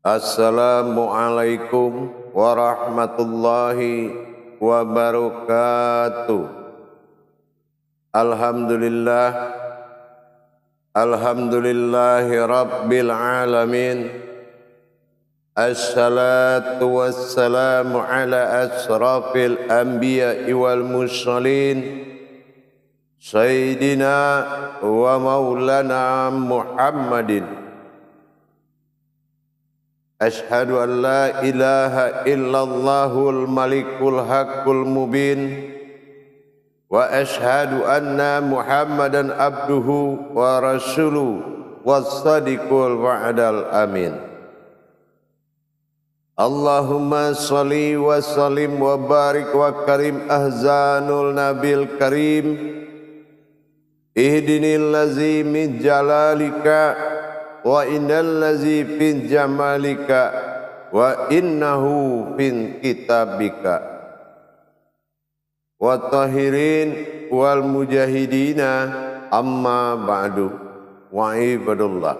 Assalamualaikum warahmatullahi wabarakatuh. Alhamdulillahi rabbil alamin. Assalatu wassalamu ala asrafil anbiya'i wal mursalin Sayyidina wa maulana Muhammadin. Ashhadu an la ilaha illallahul malikul haqqul mubin wa ashhadu anna Muhammadan abduhu wa rasuluhu was-sadiqul wa'dal amin. Allahumma salli wa sallim wa barik wa karim ahzanul nabil karim ihdinil lazi min jalalika wa innal lazi fin jamalika wa innahu fin kitabika wa tahirin wal mujahidina amma ba'du wa ibadullah.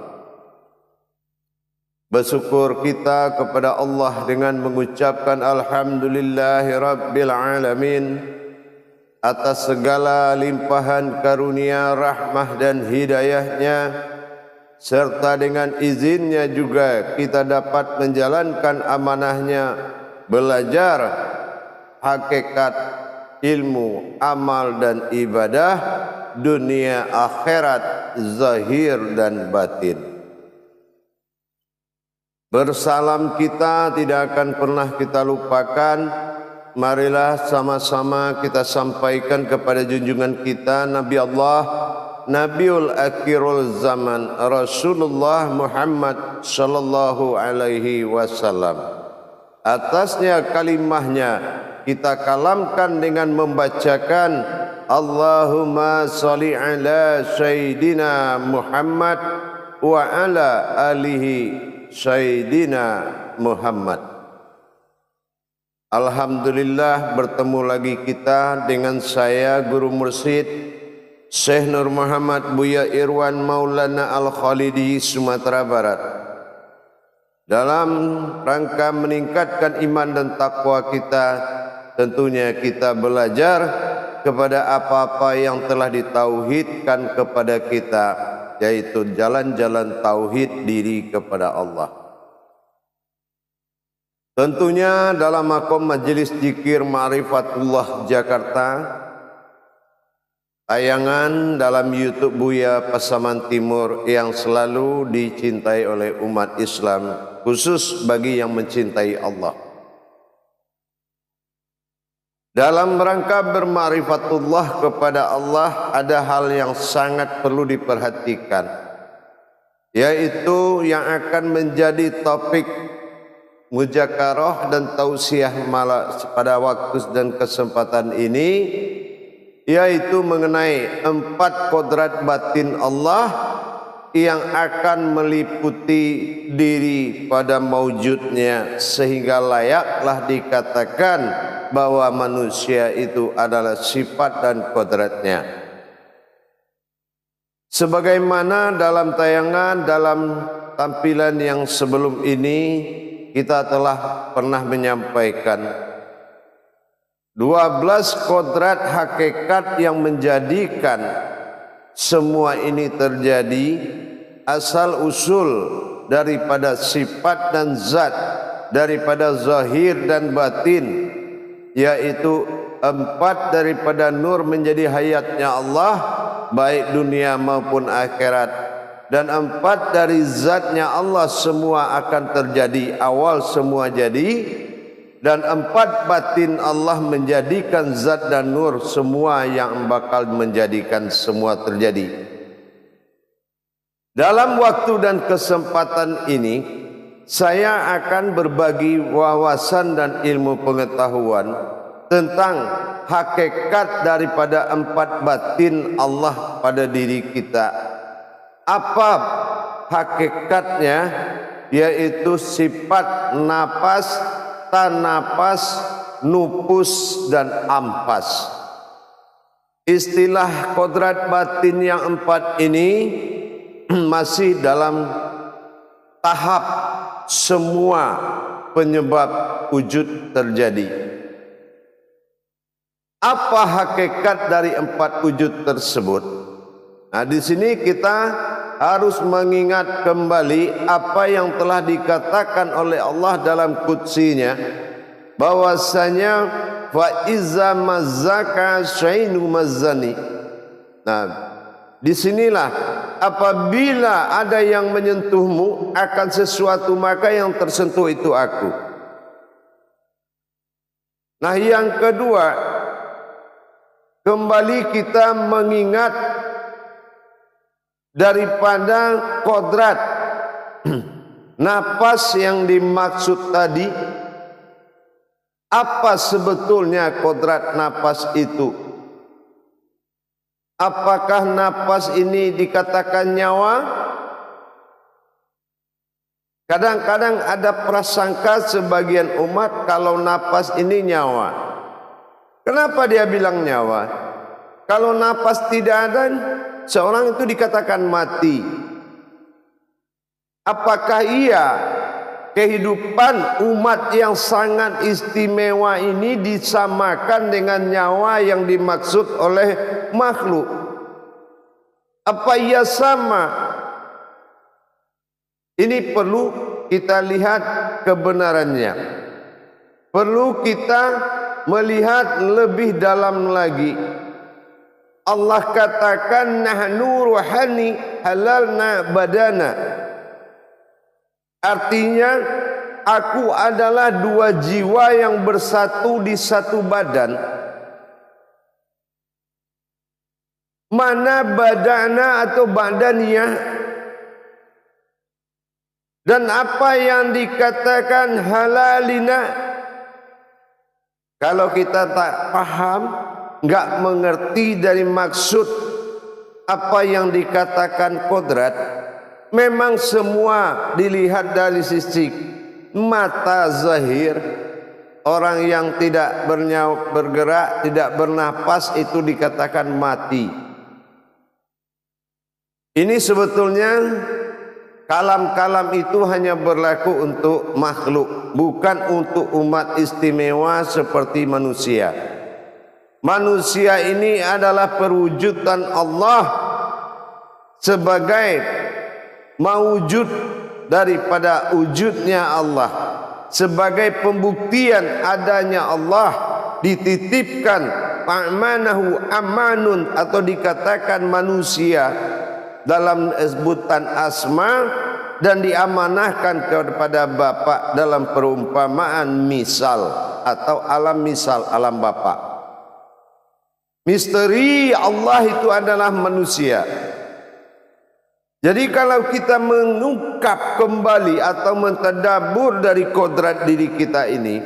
Bersyukur kita kepada Allah dengan mengucapkan alhamdulillahi rabbil alamin atas segala limpahan karunia, rahmah dan hidayahnya, serta dengan izinnya juga kita dapat menjalankan amanahnya, belajar hakikat ilmu, amal dan ibadah, dunia akhirat, zahir dan batin. Bersalam kita tidak akan pernah kita lupakan. Marilah sama-sama kita sampaikan kepada junjungan kita Nabi Allah, Nabiul Akhirul Zaman, Rasulullah Muhammad sallallahu alaihi wasallam. Atasnya kalimahnya kita kalamkan dengan membacakan Allahumma salli ala Sayyidina Muhammad wa ala alihi Sayyidina Muhammad. Alhamdulillah, bertemu lagi kita dengan saya Guru Mursyid Syekh Nur Muhammad Buya Irwan Maulana Al-Khalidi, Sumatera Barat, dalam rangka meningkatkan iman dan takwa kita. Tentunya kita belajar kepada apa-apa yang telah ditauhidkan kepada kita, yaitu jalan-jalan tauhid diri kepada Allah. Tentunya dalam makom Majelis Zikir Ma'rifatullah Jakarta, tayangan dalam YouTube Buya Pasaman Timur yang selalu dicintai oleh umat Islam, khusus bagi yang mencintai Allah. Dalam rangka berma'rifatullah kepada Allah, ada hal yang sangat perlu diperhatikan, yaitu yang akan menjadi topik muzakarah dan tausiah pada waktu dan kesempatan ini, yaitu mengenai 4 kodrat batin Allah yang akan meliputi diri pada maujudnya, sehingga layaklah dikatakan bahwa manusia itu adalah sifat dan kodratnya. Sebagaimana dalam tayangan, dalam tampilan yang sebelum ini kita telah pernah menyampaikan 12 kodrat hakikat yang menjadikan semua ini terjadi, asal usul daripada sifat dan zat, daripada zahir dan batin, yaitu 4 daripada nur menjadi hayatnya Allah, baik dunia maupun akhirat, dan 4 dari zatnya Allah semua akan terjadi, awal semua jadi, dan 4 batin Allah menjadikan zat dan nur semua yang bakal menjadikan semua terjadi. Dalam waktu dan kesempatan ini, saya akan berbagi wawasan dan ilmu pengetahuan tentang hakikat daripada 4 batin Allah pada diri kita. Apa hakikatnya? Yaitu sifat napas, tanapas, nupus dan ampas. Istilah kodrat batin yang 4 ini masih dalam tahap semua penyebab wujud terjadi. Apa hakikat dari 4 wujud tersebut? Nah, di sini kita harus mengingat kembali apa yang telah dikatakan oleh Allah dalam qudsinya, bahwasanya fa iza mazzaka syainu mazzani. Nah, disinilah apabila ada yang menyentuhmu akan sesuatu, maka yang tersentuh itu aku. Nah, yang kedua, kembali kita mengingat daripada kodrat napas yang dimaksud tadi. Apa sebetulnya kodrat napas itu? Apakah napas ini dikatakan nyawa? Kadang-kadang ada prasangka sebagian umat kalau napas ini nyawa. Kenapa dia bilang nyawa? Kalau napas tidak ada, seorang itu dikatakan mati. Apakah iya kehidupan umat yang sangat istimewa ini disamakan dengan nyawa yang dimaksud oleh makhluk? Apa ia sama? Ini perlu kita lihat kebenarannya. Perlu kita melihat lebih dalam lagi. Allah katakan nahnu ruhani halalna badana. Artinya aku adalah 2 jiwa yang bersatu di satu badan. Mana badana atau badannya? Dan apa yang dikatakan halalina? Kalau kita tak paham, enggak mengerti dari maksud apa yang dikatakan kodrat, memang semua dilihat dari sisi mata zahir. Orang yang tidak bergerak, tidak bernapas itu dikatakan mati. Ini sebetulnya kalam-kalam itu hanya berlaku untuk makhluk, bukan untuk umat istimewa seperti manusia. Manusia ini adalah perwujudan Allah sebagai mawujud daripada wujudnya Allah, sebagai pembuktian adanya Allah, dititipkan amanahu amanun, atau dikatakan manusia dalam sebutan asma, dan diamanahkan kepada Bapa dalam perumpamaan misal atau alam misal, alam Bapa. Misteri Allah itu adalah manusia. Jadi kalau kita mengungkap kembali atau mentadabur dari kodrat diri kita ini,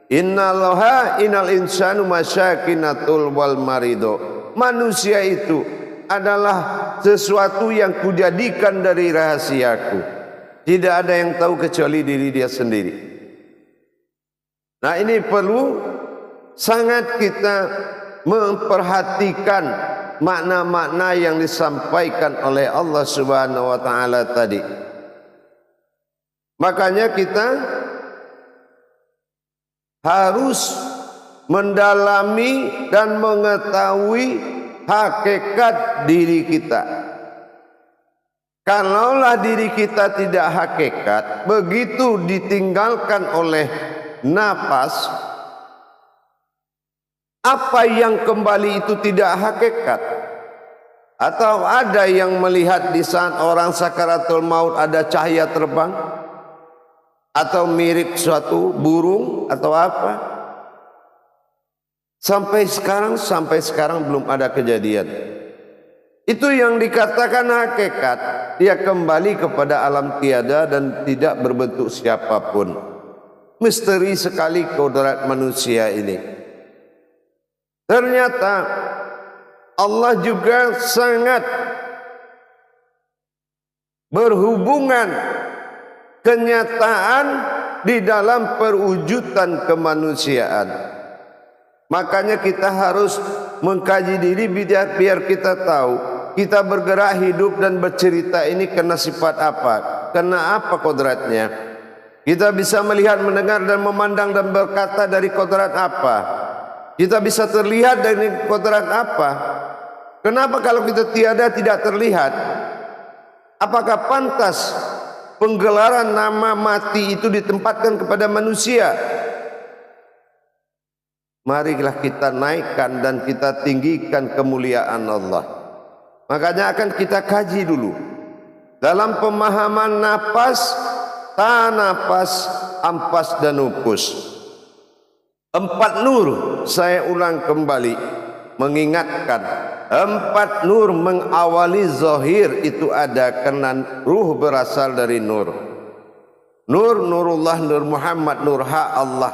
innallaha innal insanu masyakinatul wal marido. Manusia itu adalah sesuatu yang kujadikan dari rahasiaku. Tidak ada yang tahu kecuali diri dia sendiri. Nah, ini perlu sangat kita memperhatikan makna-makna yang disampaikan oleh Allah Subhanahu wa taala tadi. Makanya kita harus mendalami dan mengetahui hakikat diri kita. Kalaulah diri kita tidak hakikat, begitu ditinggalkan oleh napas, apa yang kembali itu tidak hakikat. Atau ada yang melihat di saat orang sakaratul maut ada cahaya terbang, atau mirip suatu burung atau apa. Sampai sekarang belum ada kejadian. Itu yang dikatakan hakikat. Dia kembali kepada alam tiada dan tidak berbentuk siapapun. Misteri sekali kodrat manusia ini. Ternyata Allah juga sangat berhubungan kenyataan di dalam perwujudan kemanusiaan. Makanya kita harus mengkaji diri biar kita tahu kita bergerak hidup dan bercerita ini kena sifat apa, kena apa kodratnya. Kita bisa melihat, mendengar dan memandang dan berkata dari kodrat apa? Kita bisa terlihat dari kodrat apa? Kenapa kalau kita tiada tidak terlihat? Apakah pantas penggelaran nama mati itu ditempatkan kepada manusia? Marilah kita naikkan dan kita tinggikan kemuliaan Allah. Makanya akan kita kaji dulu dalam pemahaman nafas, tanapas, ampas dan upus. 4 nur, saya ulang kembali mengingatkan, 4 nur mengawali zahir itu ada karena ruh berasal dari nur. Nur, nurullah, nur Muhammad, nur hak Allah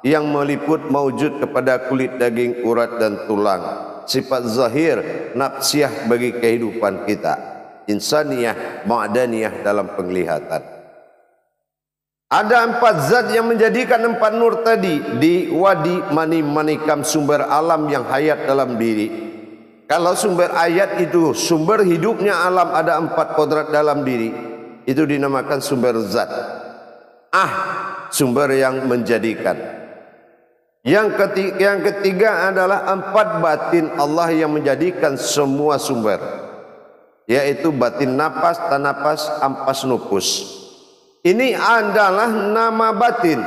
yang meliput maujud kepada kulit, daging, urat dan tulang. Sifat zahir, nafsiyah bagi kehidupan kita, insaniyah, ma'daniyah dalam penglihatan. Ada 4 zat yang menjadikan 4 nur tadi di wadi mani manikam, sumber alam yang hayat dalam diri. Kalau sumber ayat itu sumber hidupnya alam, ada 4 kodrat dalam diri, itu dinamakan sumber zat. Sumber yang menjadikan. Yang ketiga adalah 4 batin Allah yang menjadikan semua sumber, yaitu batin napas, tanapas, ampas, nupus. Ini adalah nama batin.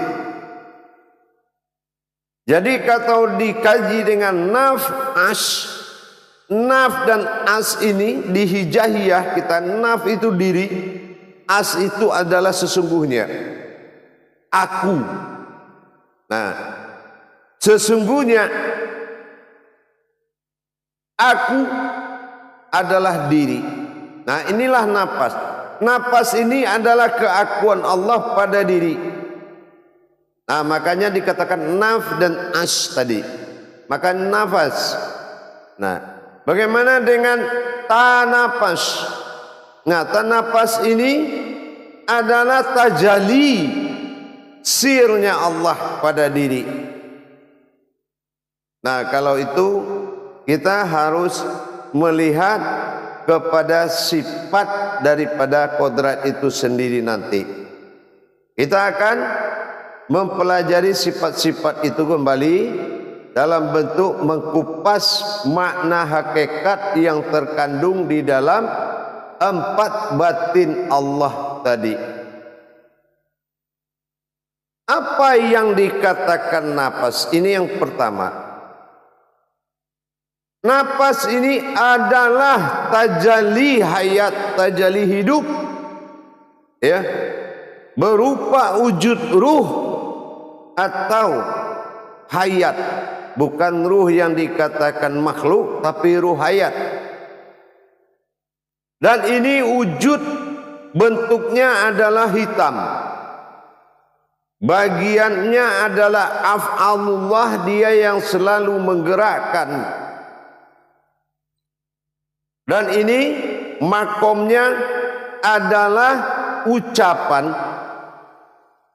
Jadi kalau dikaji dengan naf, as, naf dan as ini di hijahiyah kita, naf itu diri, as itu adalah sesungguhnya, aku. Nah, sesungguhnya aku adalah diri. Nah, inilah nafas. Nafas ini adalah keakuan Allah pada diri. Nah, makanya dikatakan naf dan as tadi. Maka nafas. Nah, bagaimana dengan tanapas? Nah, tanapas ini adalah tajali sirnya Allah pada diri. Nah, kalau itu kita harus melihat kepada sifat daripada kodrat itu sendiri nanti. Kita akan mempelajari sifat-sifat itu kembali dalam bentuk mengkupas makna hakikat yang terkandung di dalam 4 batin Allah tadi. Apa yang dikatakan nafas? Ini yang pertama. Nafas ini adalah tajalli hayat, tajalli hidup, ya, berupa wujud ruh atau hayat. Bukan ruh yang dikatakan makhluk, tapi ruh hayat. Dan ini wujud bentuknya adalah hitam. Bagiannya adalah af'alullah, dia yang selalu menggerakkan. Dan ini makomnya adalah ucapan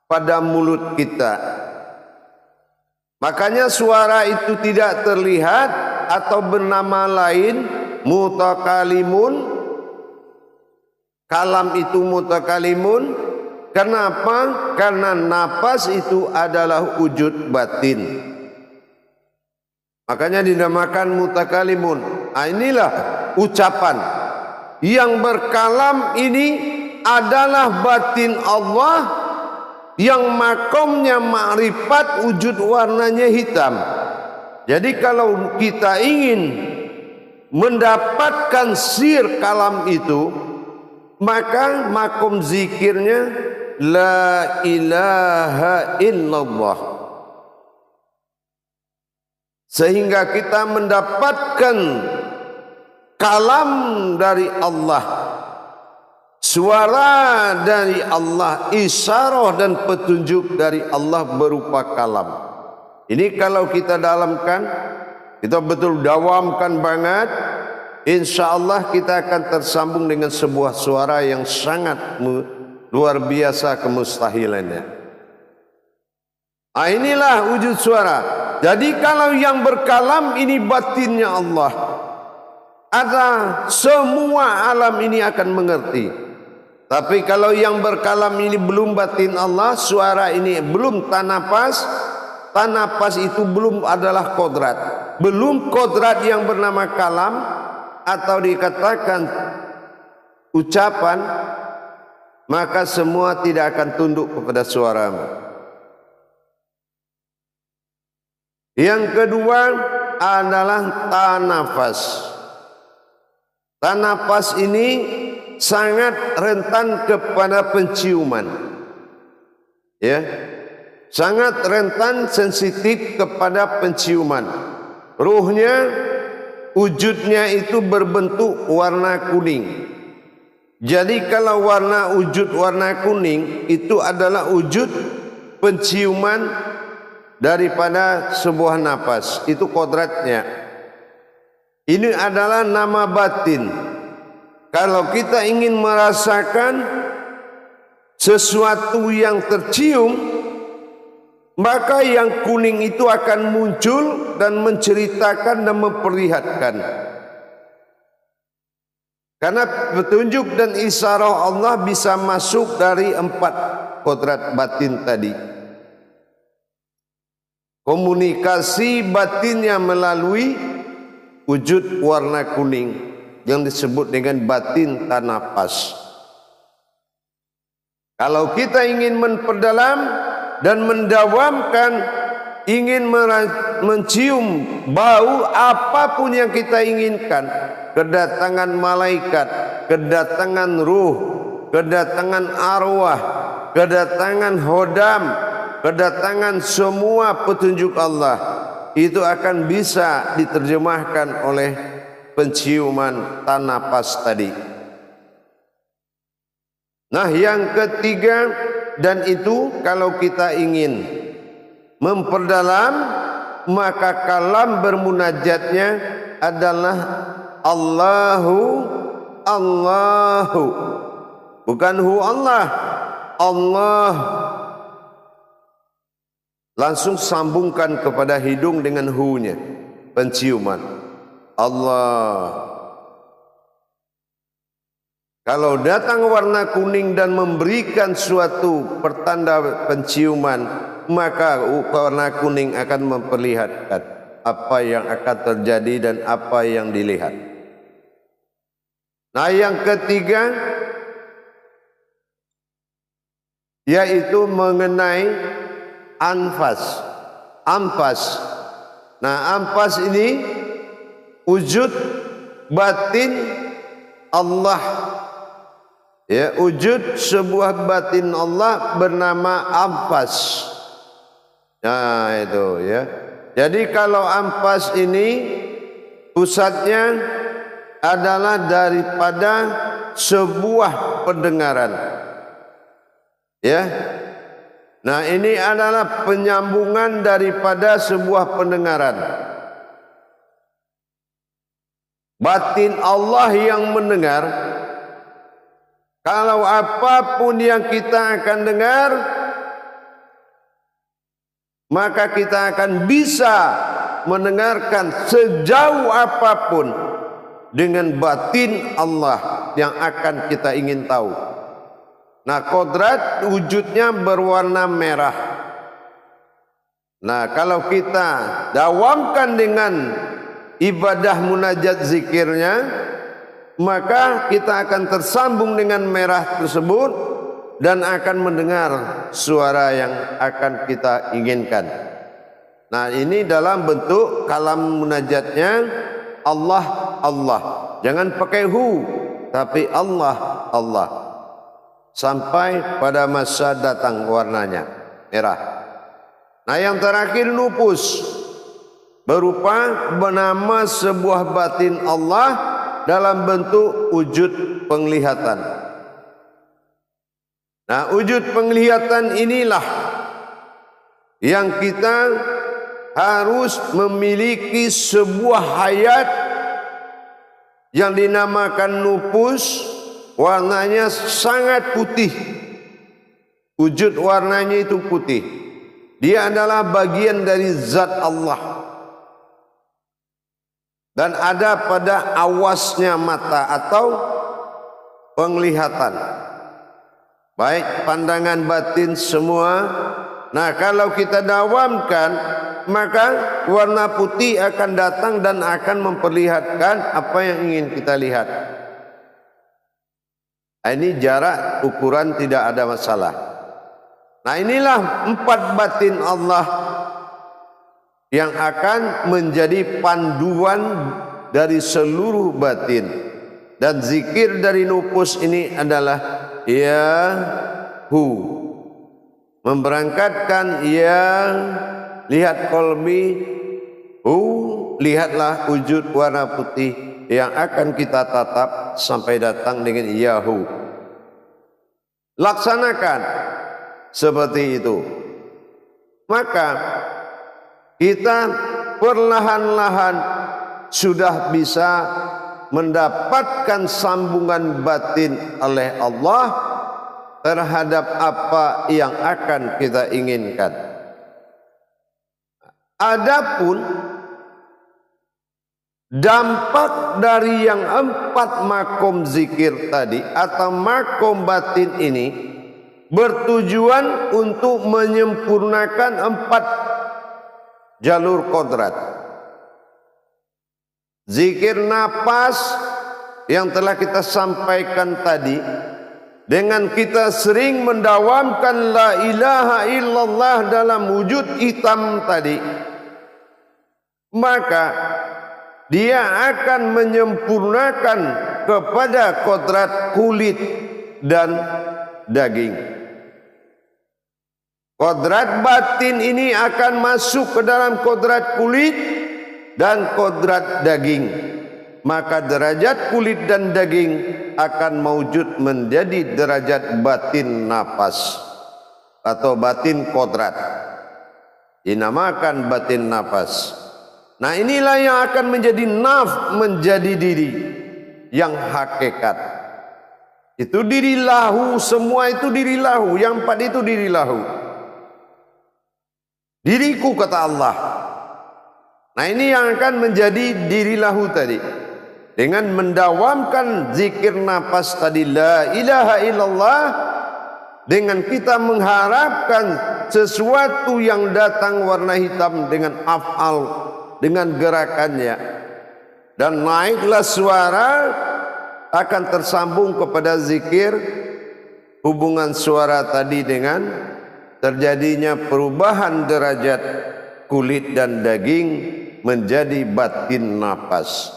pada mulut kita. Makanya suara itu tidak terlihat atau bernama lain mutakalimun. Kalam itu mutakalimun. Kenapa? Karena nafas itu adalah wujud batin. Makanya dinamakan mutakalimun. Nah, inilah ucapan yang berkalam ini adalah batin Allah yang makomnya ma'rifat, wujud warnanya hitam. Jadi kalau kita ingin mendapatkan sir kalam itu, maka makom zikirnya la ilaha illallah. Sehingga kita mendapatkan kalam dari Allah, suara dari Allah, isyarah dan petunjuk dari Allah berupa kalam. Ini kalau kita dalamkan, kita betul dawamkan banget, insya Allah kita akan tersambung dengan sebuah suara yang sangat luar biasa kemustahilannya. Inilah wujud suara. Jadi kalau yang berkalam ini batinnya Allah, ada semua alam ini akan mengerti. Tapi kalau yang berkalam ini belum batin Allah, suara ini belum tanapas, tanapas itu belum adalah kodrat, belum kodrat yang bernama kalam atau dikatakan ucapan, maka semua tidak akan tunduk kepada suaramu. Yang kedua adalah tanafas. Tanafas ini sangat rentan kepada penciuman, ya, sangat rentan sensitif kepada penciuman. Ruhnya, wujudnya itu berbentuk warna kuning. Jadi kalau wujud warna kuning itu adalah wujud penciuman daripada sebuah nafas, itu kodratnya. Ini adalah nama batin. Kalau kita ingin merasakan sesuatu yang tercium, maka yang kuning itu akan muncul dan menceritakan dan memperlihatkan. Karena petunjuk dan isyarah Allah bisa masuk dari 4 kodrat batin tadi. Komunikasi batinnya melalui wujud warna kuning yang disebut dengan batin tanafas. Kalau kita ingin memperdalam dan mendawamkan, ingin mencium bau apapun yang kita inginkan, kedatangan malaikat, kedatangan ruh, kedatangan arwah, kedatangan hodam, kedatangan semua petunjuk Allah, itu akan bisa diterjemahkan oleh penciuman tanafas tadi. Nah, yang ketiga, dan itu kalau kita ingin memperdalam, maka kalam bermunajatnya adalah Allahu, Allahu, bukan hu Allah, Allah. Langsung sambungkan kepada hidung dengan hu-nya, penciuman Allah. Kalau datang warna kuning dan memberikan suatu pertanda penciuman, maka warna kuning akan memperlihatkan apa yang akan terjadi dan apa yang dilihat. Nah, yang ketiga yaitu mengenai anfas. Ampas. Nah, ampas ini wujud batin Allah, ya, wujud sebuah batin Allah bernama ampas. Nah, itu ya. Jadi kalau ampas ini pusatnya adalah daripada sebuah pendengaran, ya. Nah, ini adalah penyambungan daripada sebuah pendengaran. Batin Allah yang mendengar. Kalau apapun yang kita akan dengar, maka kita akan bisa mendengarkan sejauh apapun dengan batin Allah yang akan kita ingin tahu. Nah, kodrat wujudnya berwarna merah. Nah, kalau kita dawamkan dengan ibadah munajat zikirnya, maka kita akan tersambung dengan merah tersebut dan akan mendengar suara yang akan kita inginkan. Nah, ini dalam bentuk kalam munajatnya Allah, Allah. Jangan pakai hu, tapi Allah, Allah. Sampai pada masa datang warnanya merah. Nah, yang terakhir nupus, berupa nama sebuah batin Allah dalam bentuk wujud penglihatan. Nah, wujud penglihatan inilah yang kita harus memiliki sebuah hayat yang dinamakan nupus. Warnanya sangat putih. Wujud warnanya itu putih. Dia adalah bagian dari zat Allah. Dan ada pada awasnya mata atau penglihatan. baik pandangan batin semua. Nah, kalau kita dawamkan, maka warna putih akan datang dan akan memperlihatkan apa yang ingin kita lihat. Ini jarak ukuran tidak ada masalah. Nah, inilah 4 batin Allah yang akan menjadi panduan dari seluruh batin. Dan zikir dari nufus ini adalah ya hu, memberangkatkan ya, lihat kolbi, lihatlah wujud warna putih yang akan kita tatap sampai datang dengan yahu. Laksanakan seperti itu, maka kita perlahan-lahan sudah bisa mendapatkan sambungan batin oleh Allah terhadap apa yang akan kita inginkan. Adapun dampak dari yang 4 makom zikir tadi atau makom batin ini bertujuan untuk menyempurnakan 4 jalur kodrat. Zikir napas yang telah kita sampaikan tadi, dengan kita sering mendawamkan la ilaha illallah dalam wujud hitam tadi, maka dia akan menyempurnakan kepada kodrat kulit dan daging. Kodrat batin ini akan masuk ke dalam kodrat kulit dan kodrat daging, maka derajat kulit dan daging akan mewujud menjadi derajat batin napas atau batin kodrat, dinamakan batin napas. Nah, inilah yang akan menjadi naf, menjadi diri yang hakikat. Itu diri lahu, semua itu diri lahu, yang 4 itu diri lahu. Diriku kata Allah. Nah, ini yang akan menjadi diri lahu tadi. Dengan mendawamkan zikir nafas tadi la ilaha illallah, dengan kita mengharapkan sesuatu yang datang warna hitam dengan af'al, dengan gerakannya, dan naiklah suara akan tersambung kepada zikir, hubungan suara tadi dengan terjadinya perubahan derajat kulit dan daging menjadi batin nafas.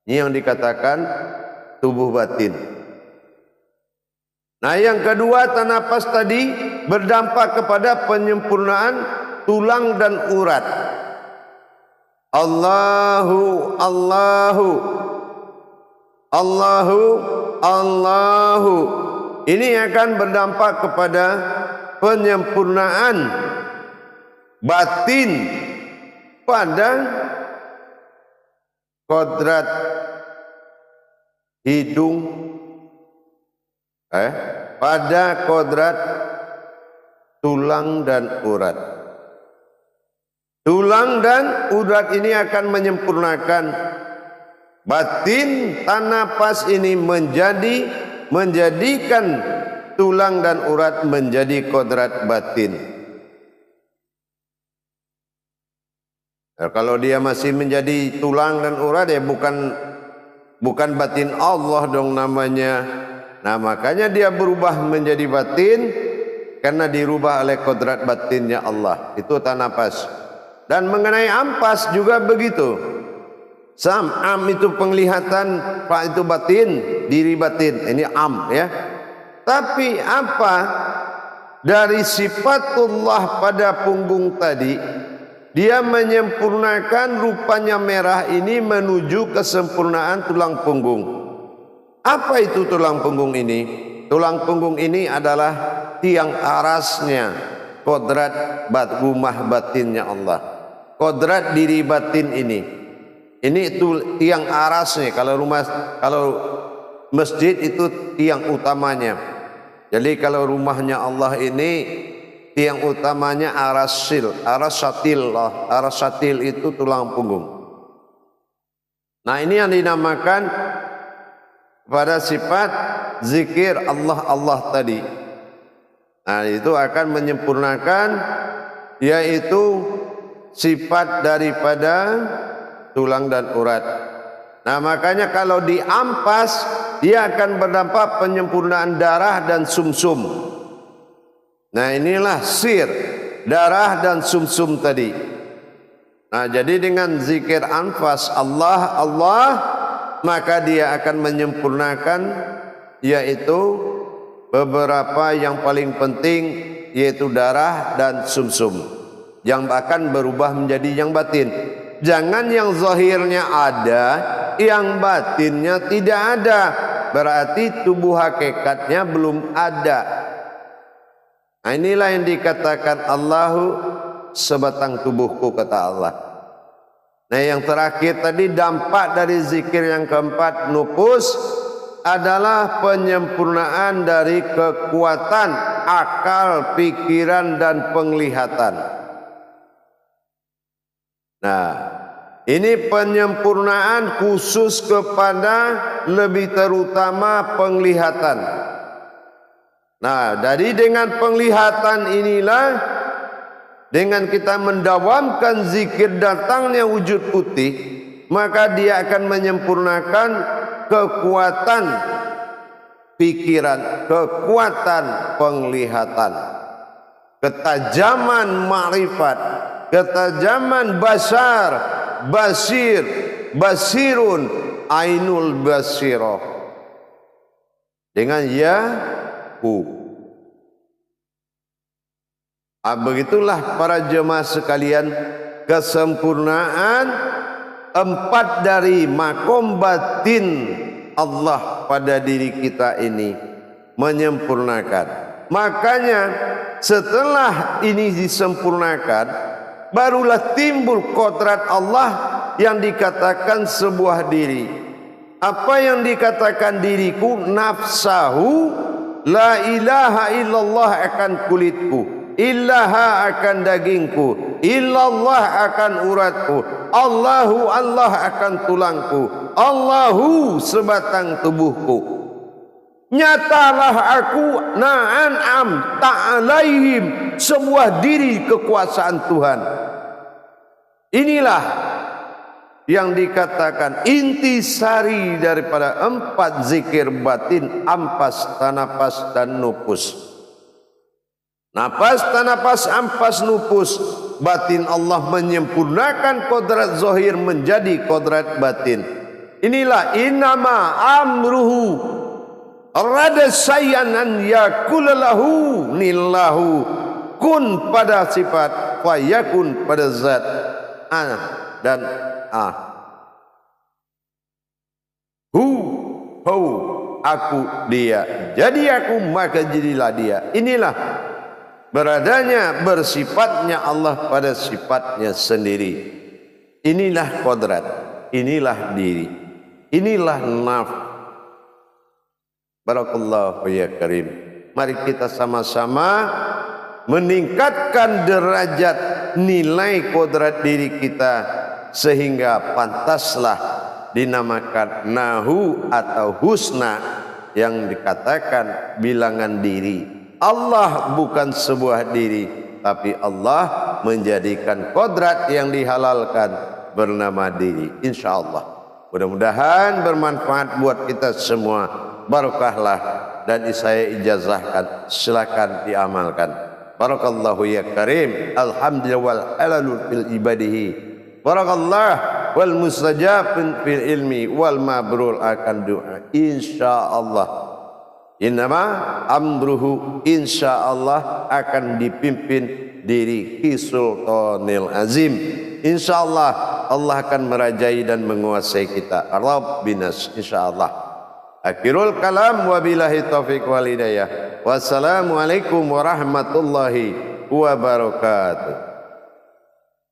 Ini yang dikatakan tubuh batin. Nah, yang kedua, tanapas tadi berdampak kepada penyempurnaan tulang dan urat. Allahu, Allahu, Allahu, Allahu. Ini akan berdampak kepada penyempurnaan batin pada kodrat hidung, pada kodrat tulang dan urat. Tulang dan urat ini akan menyempurnakan batin tanapas ini menjadikan tulang dan urat menjadi kodrat batin. Nah, kalau dia masih menjadi tulang dan urat, ya bukan batin Allah dong namanya. Nah, makanya dia berubah menjadi batin karena dirubah oleh kodrat batinnya Allah. Itu tanapas. Dan mengenai ampas juga begitu. Am itu penglihatan, pak itu batin, diri batin. Ini am ya. Tapi apa dari sifatullah pada punggung tadi? Dia menyempurnakan rupanya merah ini menuju kesempurnaan tulang punggung. Apa itu tulang punggung ini? Tulang punggung ini adalah tiang arasnya kodrat rumah batinnya Allah. Kodrat diri batin ini. Ini itu tiang arasnya. Kalau masjid itu tiang utamanya. Jadi kalau rumahnya Allah ini, tiang utamanya arasil, arasatil itu tulang punggung. Nah, ini yang dinamakan pada sifat zikir Allah tadi. Nah, itu akan menyempurnakan, yaitu sifat daripada tulang dan urat. Nah, makanya kalau diampas, dia akan berdampak penyempurnaan darah dan sumsum. Nah, inilah sir darah dan sumsum tadi. Nah, jadi dengan zikir anfas Allah, maka dia akan menyempurnakan, yaitu beberapa yang paling penting, yaitu darah dan sumsum, yang akan berubah menjadi yang batin. Jangan yang zahirnya ada, yang batinnya tidak ada, berarti tubuh hakikatnya belum ada. Nah, inilah yang dikatakan Allahu sebatang tubuhku, kata Allah. Nah, yang terakhir tadi, dampak dari zikir yang keempat, nufus, adalah penyempurnaan dari kekuatan akal, pikiran, dan penglihatan. Nah, ini penyempurnaan khusus kepada lebih terutama penglihatan. Nah, dari dengan penglihatan inilah, dengan kita mendawamkan zikir datangnya wujud putih, maka dia akan menyempurnakan kekuatan pikiran, kekuatan penglihatan, ketajaman ma'rifat, ketajaman basar, basirun, ainul basirah. Dengan begitulah para jemaah sekalian, kesempurnaan empat dari makom batin Allah pada diri kita ini menyempurnakan. Makanya setelah ini disempurnakan, barulah timbul kodrat Allah yang dikatakan sebuah diri. Apa yang dikatakan diriku? Nafsahu, la ilaha illallah akan kulitku, illaha akan dagingku, illallah akan uratku, Allahu Allah akan tulangku, Allahu sebatang tubuhku. Nyatalah aku na'an'am ta'alaihim, sebuah diri kekuasaan Tuhan. Inilah yang dikatakan intisari daripada empat zikir batin, ampas, tanapas, dan nufus. Napas, tanapas, ampas, nufus, batin Allah menyempurnakan kodrat zahir menjadi kodrat batin. Inilah innama amruhu arada sayyanan yakulalahu nillahu, kun pada sifat, fayakun pada zat, ana dan aku dia, jadi aku maka jadilah dia. Inilah beradanya, bersifatnya Allah pada sifatnya sendiri. Inilah kodrat, inilah diri, inilah naf. Barakallahu ya karim. Mari kita sama-sama meningkatkan derajat nilai kodrat diri kita, sehingga pantaslah dinamakan nahu atau husna, yang dikatakan bilangan diri. Allah bukan sebuah diri, tapi Allah menjadikan kodrat yang dihalalkan bernama diri. InsyaAllah mudah-mudahan bermanfaat buat kita semua. Barakahlah, dan saya ijazahkan, silakan diamalkan. Barakallahu ya karim. Alhamdulillah wal halalu fil ibadihi. Barakallah wal mustajab fil ilmi wal mabrur akan doa. InsyaAllah. Innama amruhu, insyaallah akan dipimpin diri Sultanil Azim. Insyaallah Allah akan merajai dan menguasai kita. Rabbinas insyaallah. Akhirul kalam, wabillahi taufiq wal hidayah. Wassalamualaikum warahmatullahi wabarakatuh.